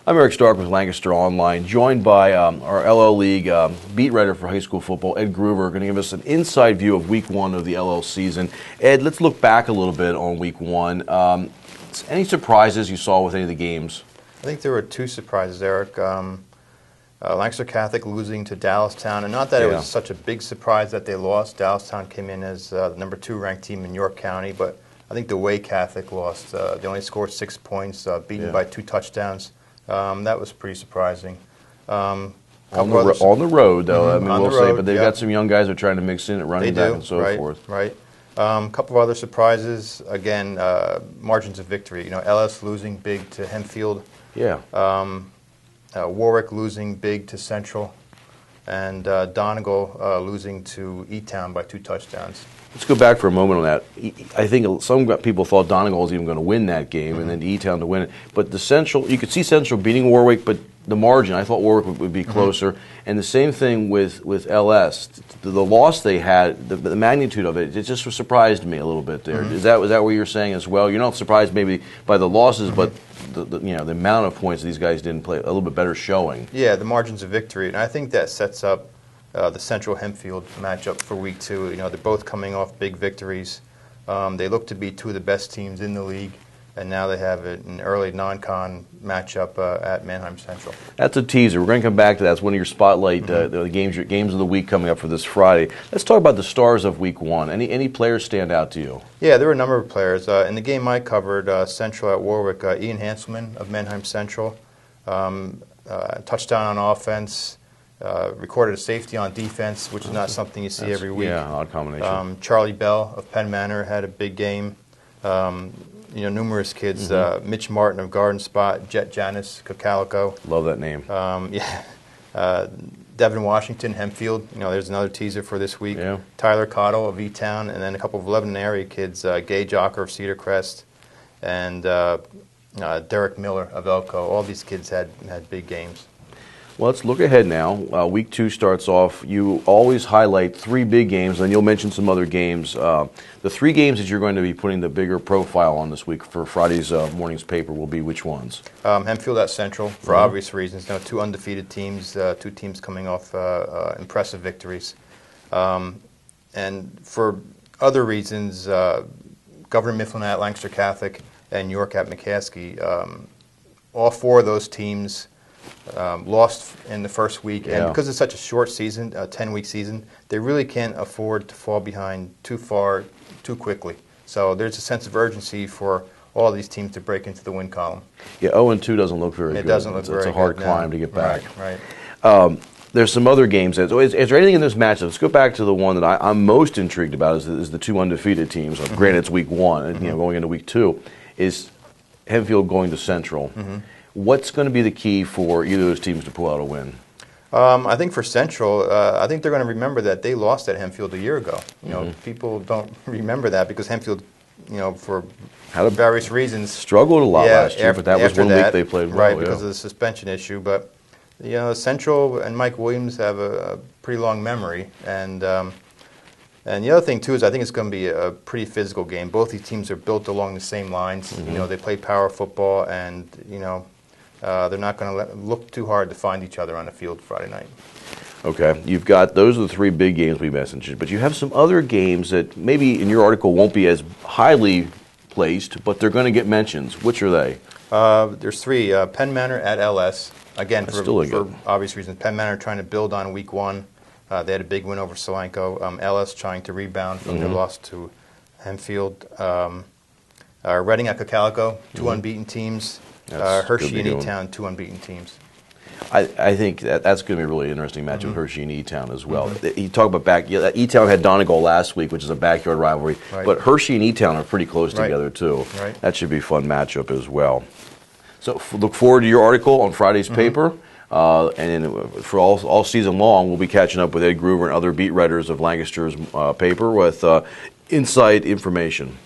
I'm Eric Stark with Lancaster Online, joined by our LL League beat writer for high school football, Ed Groover, going to give us an inside view of Week 1 of the LL season. Ed, let's look back a little bit on Week 1. Any surprises you saw with any of the games? I think there were two surprises, Eric. Lancaster Catholic losing to Dallastown, and not that it was such a big surprise that they lost. Dallastown came in as the number 2 ranked team in York County, but I think the way Catholic lost, they only scored 6 points, beaten by 2 touchdowns. That was pretty surprising. On the road, though, Mm-hmm. we'll say, but they've got some young guys who are trying to mix in at running back and so forth. Right. A couple of other surprises. Again, margins of victory. LS losing big to Hempfield. Yeah. Warwick losing big to Central, and Donegal losing to E-Town by 2 touchdowns. Let's go back for a moment on that. I think some people thought Donegal was even going to win that game, and then E-Town to win it. But the Central, you could see Central beating Warwick, but the margin, I thought Warwick would be closer. And the same thing with LS. The loss they had, the magnitude of it just surprised me a little bit there. Was that what you're saying as well? You're not surprised maybe by the losses, but the amount of points these guys didn't play, a little bit better showing. Yeah, the margins of victory, and I think that sets up the Central Hempfield matchup for Week 2. They're both coming off big victories. They look to be 2 of the best teams in the league, and now they have an early non-con matchup at Manheim Central. That's a teaser. We're going to come back to that. It's one of your spotlight the games of the week coming up for this Friday. Let's talk about the stars of Week 1. Any players stand out to you? Yeah, there were a number of players. In the game I covered, Central at Warwick, Ian Hanselman of Manheim Central, touchdown on offense. Recorded a safety on defense, which is not something you see every week. Yeah, odd combination. Charlie Bell of Penn Manor had a big game. Numerous kids. Mitch Martin of Garden Spot, Jet Janis, Cocalico. Love that name. Devin Washington, Hempfield. There's another teaser for this week. Yeah. Tyler Cottle of E-Town, and then a couple of Lebanon area kids, Gay Jocker of Cedar Crest, and Derek Miller of Elko. All these kids had big games. Well, let's look ahead now. Week 2 starts off. You always highlight 3 big games, and you'll mention some other games. The 3 games that you're going to be putting the bigger profile on this week for Friday's morning's paper will be which ones? Hempfield at Central, for obvious reasons. 2 undefeated teams, 2 teams coming off impressive victories. And for other reasons, Governor Mifflin at Lancaster Catholic and York at McCaskey, all 4 of those teams lost in the first week, and because it's such a short season, a 10-week season, they really can't afford to fall behind too far, too quickly. So there's a sense of urgency for all these teams to break into the win column. Yeah, 0-2 doesn't look very good. It doesn't look very good. It's a hard climb to get back. Right. There's some other games. Is there anything in this matchup? Let's go back to the one that I'm most intrigued about is the 2 undefeated teams. Granted, it's Week 1, going into Week 2, is Hempfield going to Central. What's going to be the key for either of those teams to pull out a win? I think for Central, I think they're going to remember that they lost at Hempfield a year ago. People don't remember that because Hempfield, for various reasons, struggled a lot last year. But that was one week they played well, because of the suspension issue. But Central and Mike Williams have a pretty long memory, and the other thing too is I think it's going to be a pretty physical game. Both these teams are built along the same lines. They play power football, and they're not going to look too hard to find each other on the field Friday night. Okay, you've got those are the 3 big games we mentioned, but you have some other games that maybe in your article won't be as highly placed, but they're going to get mentions. Which are they? There's 3. Penn Manor at LS. Again, for obvious reasons. Penn Manor trying to build on Week 1. They had a big win over Solanco. LS trying to rebound from their loss to Hempfield. Reading at Cocalico, 2 unbeaten teams. Hershey and E-Town, 2 unbeaten teams. I think that's going to be a really interesting match with Hershey and E-Town as well. You talk about E-Town had Donegal last week, which is a backyard rivalry, but Hershey and E-Town are pretty close together too. That should be a fun matchup as well. So look forward to your article on Friday's paper. And then for all season long, we'll be catching up with Ed Groover and other beat writers of Lancaster's paper with inside information.